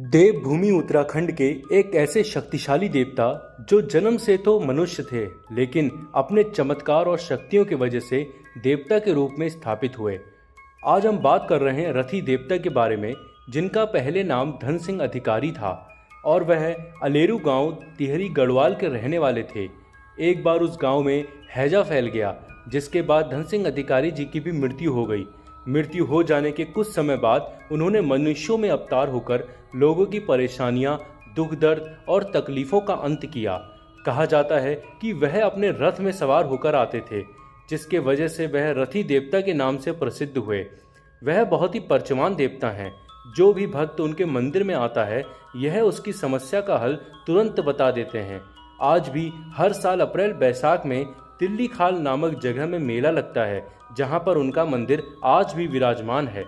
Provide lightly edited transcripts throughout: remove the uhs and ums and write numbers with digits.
देवभूमि उत्तराखंड के एक ऐसे शक्तिशाली देवता जो जन्म से तो मनुष्य थे, लेकिन अपने चमत्कार और शक्तियों की वजह से देवता के रूप में स्थापित हुए। आज हम बात कर रहे हैं रथी देवता के बारे में, जिनका पहले नाम धन सिंह अधिकारी था और वह अलेरू गांव टिहरी गढ़वाल के रहने वाले थे। एक बार उस गांव में हैजा फैल गया, जिसके बाद धन सिंह अधिकारी जी की भी मृत्यु हो गई। मृत्यु हो जाने के कुछ समय बाद उन्होंने मनुष्यों में अवतार होकर लोगों की परेशानियां, दुख दर्द और तकलीफों का अंत किया। कहा जाता है कि वह अपने रथ में सवार होकर आते थे, जिसके वजह से वह रथी देवता के नाम से प्रसिद्ध हुए। वह बहुत ही परचमान देवता हैं। जो भी भक्त उनके मंदिर में आता है, यह उसकी समस्या का हल तुरंत बता देते हैं। आज भी हर साल अप्रैल बैसाख में तिल्ली खाल नामक जगह में मेला लगता है, जहां पर उनका मंदिर आज भी विराजमान है।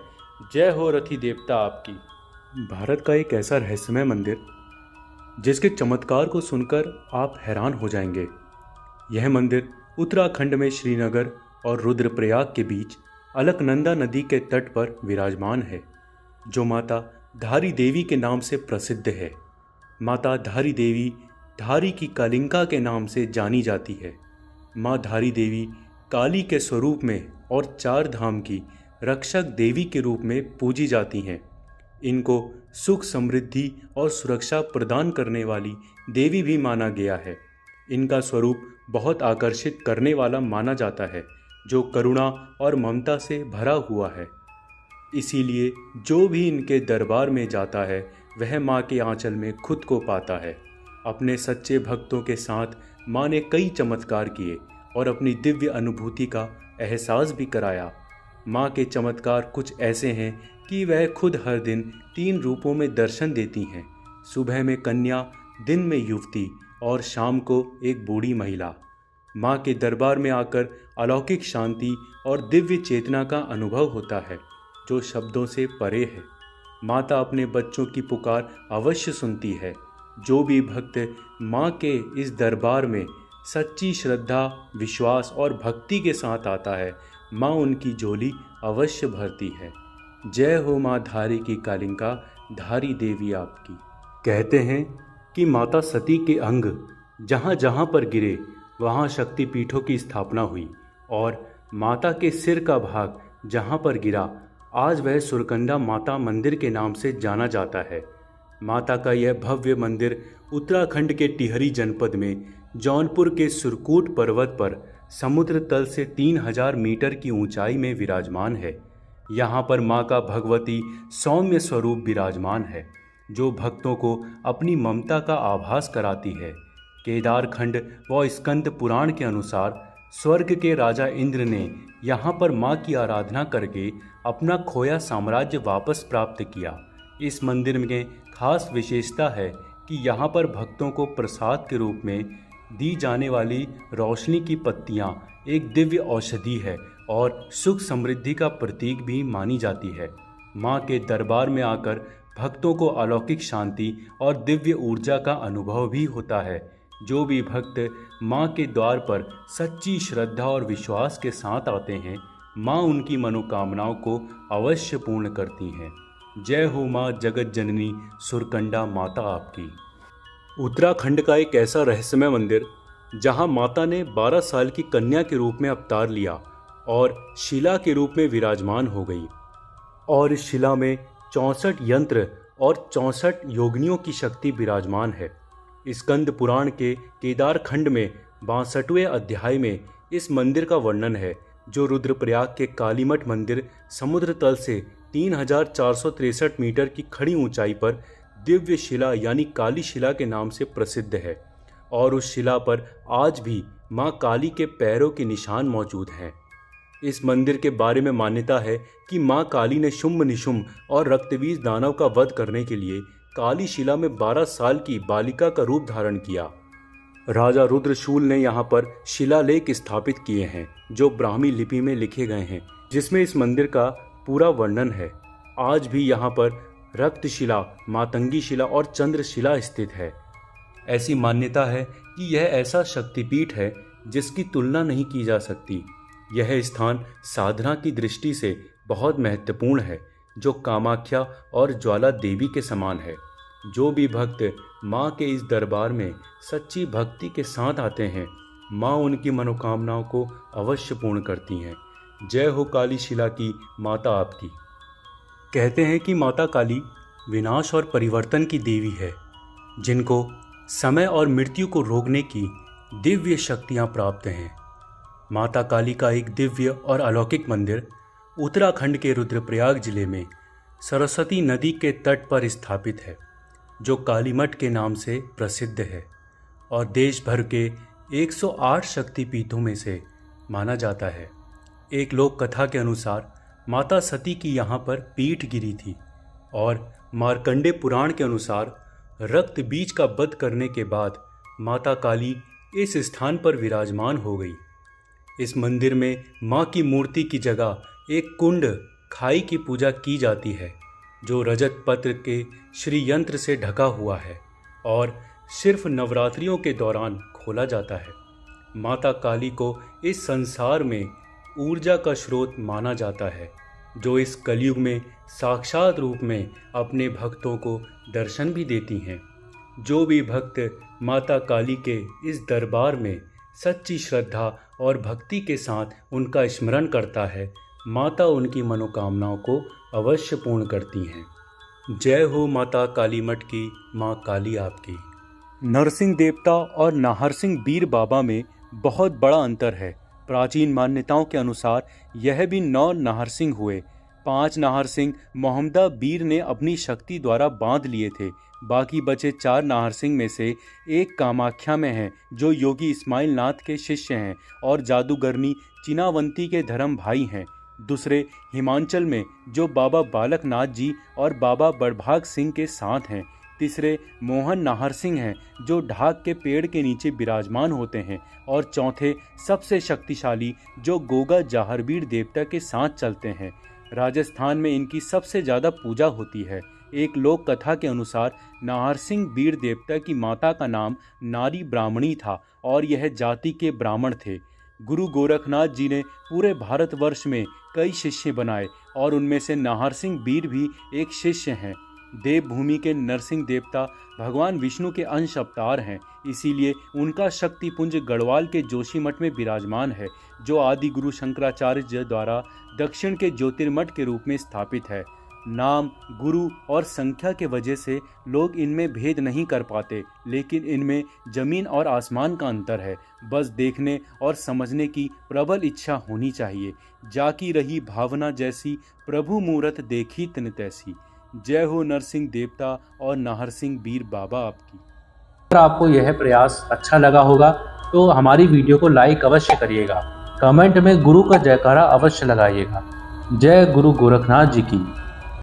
जय हो रथी देवता आपकी। भारत का एक ऐसा रहस्यमय मंदिर जिसके चमत्कार को सुनकर आप हैरान हो जाएंगे। यह मंदिर उत्तराखंड में श्रीनगर और रुद्रप्रयाग के बीच अलकनंदा नदी के तट पर विराजमान है, जो माता धारी देवी के नाम से प्रसिद्ध है। माता धारी देवी धारी की कालिंका के नाम से जानी जाती है। माँ धारी देवी काली के स्वरूप में और चार धाम की रक्षक देवी के रूप में पूजी जाती हैं। इनको सुख, समृद्धि और सुरक्षा प्रदान करने वाली देवी भी माना गया है। इनका स्वरूप बहुत आकर्षित करने वाला माना जाता है, जो करुणा और ममता से भरा हुआ है। इसीलिए जो भी इनके दरबार में जाता है, वह माँ के आंचल में खुद को पाता है। अपने सच्चे भक्तों के साथ माँ ने कई चमत्कार किए और अपनी दिव्य अनुभूति का एहसास भी कराया। माँ के चमत्कार कुछ ऐसे हैं कि वह खुद हर दिन 3 रूपों में दर्शन देती हैं। सुबह में कन्या, दिन में युवती और शाम को एक बूढ़ी महिला। माँ के दरबार में आकर अलौकिक शांति और दिव्य चेतना का अनुभव होता है, जो शब्दों से परे है। माता अपने बच्चों की पुकार अवश्य सुनती है। जो भी भक्त माँ के इस दरबार में सच्ची श्रद्धा, विश्वास और भक्ति के साथ आता है, माँ उनकी झोली अवश्य भरती है। जय हो माँ धारी की कालिंका, धारी देवी आपकी। कहते हैं कि माता सती के अंग जहाँ जहाँ पर गिरे, वहाँ शक्तिपीठों की स्थापना हुई और माता के सिर का भाग जहाँ पर गिरा, आज वह सुरकंडा माता मंदिर के नाम से जाना जाता है। माता का यह भव्य मंदिर उत्तराखंड के टिहरी जनपद में जौनपुर के सुरकूट पर्वत पर समुद्र तल से 3000 मीटर की ऊंचाई में विराजमान है। यहाँ पर माँ का भगवती सौम्य स्वरूप विराजमान है, जो भक्तों को अपनी ममता का आभास कराती है। केदारखंड व स्कंद पुराण के अनुसार स्वर्ग के राजा इंद्र ने यहाँ पर माँ की आराधना करके अपना खोया साम्राज्य वापस प्राप्त किया। इस मंदिर में खास विशेषता है कि यहाँ पर भक्तों को प्रसाद के रूप में दी जाने वाली रोशनी की पत्तियाँ एक दिव्य औषधि है और सुख समृद्धि का प्रतीक भी मानी जाती है। माँ के दरबार में आकर भक्तों को अलौकिक शांति और दिव्य ऊर्जा का अनुभव भी होता है। जो भी भक्त माँ के द्वार पर सच्ची श्रद्धा और विश्वास के साथ आते हैं, माँ उनकी मनोकामनाओं को अवश्य पूर्ण करती हैं। जय हो माँ जगत जननी सुरकंडा माता आपकी। उत्तराखंड का एक ऐसा रहस्यमय मंदिर जहाँ माता ने 12 साल की कन्या के रूप में अवतार लिया और शिला के रूप में विराजमान हो गई, और इस शिला में 64 यंत्र और 64 योगिनियों की शक्ति विराजमान है। स्कंद पुराण के केदारखंड में 62वें अध्याय में इस मंदिर का वर्णन है, जो रुद्रप्रयाग के कालीमठ मंदिर समुद्र तल से 3463 मीटर की खड़ी ऊंचाई पर दिव्य शिला यानी काली शिला के नाम से प्रसिद्ध है। और उस शिला पर आज भी माँ काली के पैरों के निशान मौजूद हैं। इस मंदिर के बारे में मान्यता है कि माँ काली ने शुंभ निशुंभ और रक्तबीज दानव का वध करने के लिए काली शिला में 12 साल की बालिका का रूप धारण किया। राजा रुद्रशूल ने यहाँ पर शिलालेख स्थापित किए हैं, जो ब्राह्मी लिपि में लिखे गए हैं, जिसमें इस मंदिर का पूरा वर्णन है। आज भी यहाँ पर रक्तशिला, मातंगी शिला और चंद्रशिला स्थित है। ऐसी मान्यता है कि यह ऐसा शक्तिपीठ है जिसकी तुलना नहीं की जा सकती। यह स्थान साधना की दृष्टि से बहुत महत्वपूर्ण है, जो कामाख्या और ज्वाला देवी के समान है। जो भी भक्त माँ के इस दरबार में सच्ची भक्ति के साथ आते हैं, माँ उनकी मनोकामनाओं को अवश्य पूर्ण करती हैं। जय हो काली शिला की माता आपकी। कहते हैं कि माता काली विनाश और परिवर्तन की देवी है, जिनको समय और मृत्यु को रोकने की दिव्य शक्तियाँ प्राप्त हैं। माता काली का एक दिव्य और अलौकिक मंदिर उत्तराखंड के रुद्रप्रयाग जिले में सरस्वती नदी के तट पर स्थित है, जो कालीमठ के नाम से प्रसिद्ध है और देश भर के 108 शक्तिपीठों में से माना जाता है। एक लोक कथा के अनुसार माता सती की यहाँ पर पीठ गिरी थी और मार्कंडे पुराण के अनुसार रक्त बीज का वध करने के बाद माता काली इस स्थान पर विराजमान हो गई। इस मंदिर में माँ की मूर्ति की जगह एक कुंड खाई की पूजा की जाती है, जो रजत पत्र के श्री यंत्र से ढका हुआ है और सिर्फ नवरात्रियों के दौरान खोला जाता है। माता काली को इस संसार में ऊर्जा का स्रोत माना जाता है, जो इस कलयुग में साक्षात रूप में अपने भक्तों को दर्शन भी देती हैं। जो भी भक्त माता काली के इस दरबार में सच्ची श्रद्धा और भक्ति के साथ उनका स्मरण करता है, माता उनकी मनोकामनाओं को अवश्य पूर्ण करती हैं। जय हो माता काली मठ की माँ काली आपकी। नरसिंह देवता और नाहरसिंह बीर बाबा में बहुत बड़ा अंतर है। प्राचीन मान्यताओं के अनुसार यह भी 9 नाहरसिंह हुए। 5 नाहरसिंह मोहम्मदा बीर ने अपनी शक्ति द्वारा बांध लिए थे। बाकी बचे 4 नाहरसिंह में से एक कामाख्या में है, जो योगी इस्माइल नाथ के शिष्य हैं और जादूगरनी चिनावंती के धर्म भाई हैं। दूसरे हिमाचल में, जो बाबा बालक नाथ जी और बाबा बड़भाग सिंह के साथ हैं। तीसरे मोहन नाहरसिंह हैं, जो ढाक के पेड़ के नीचे विराजमान होते हैं। और चौथे सबसे शक्तिशाली, जो गोगा जाहरबीर देवता के साथ चलते हैं। राजस्थान में इनकी सबसे ज़्यादा पूजा होती है। एक लोक कथा के अनुसार नाहरसिंह बीर देवता की माता का नाम नारी ब्राह्मणी था और यह जाति के ब्राह्मण थे। गुरु गोरखनाथ जी ने पूरे भारतवर्ष में कई शिष्य बनाए और उनमें से नाहरसिंह बीर भी एक शिष्य हैं। देवभूमि के नरसिंह देवता भगवान विष्णु के अंश अवतार हैं, इसीलिए उनका शक्तिपुंज गढ़वाल के जोशीमठ में विराजमान है, जो आदि गुरु शंकराचार्य द्वारा दक्षिण के ज्योतिर्मठ के रूप में स्थापित है। नाम, गुरु और संख्या के वजह से लोग इनमें भेद नहीं कर पाते, लेकिन इनमें जमीन और आसमान का अंतर है। बस देखने और समझने की प्रबल इच्छा होनी चाहिए। जाकी रही भावना जैसी, प्रभु मूरत देखी तिन तैसी। जय हो नरसिंह देवता और नाहरसिंह बीर बाबा आपकी। अगर आपको यह प्रयास अच्छा लगा होगा तो हमारी वीडियो को लाइक अवश्य करिएगा। कमेंट में गुरु का जयकारा अवश्य लगाइएगा। जय गुरु गोरखनाथ जी की।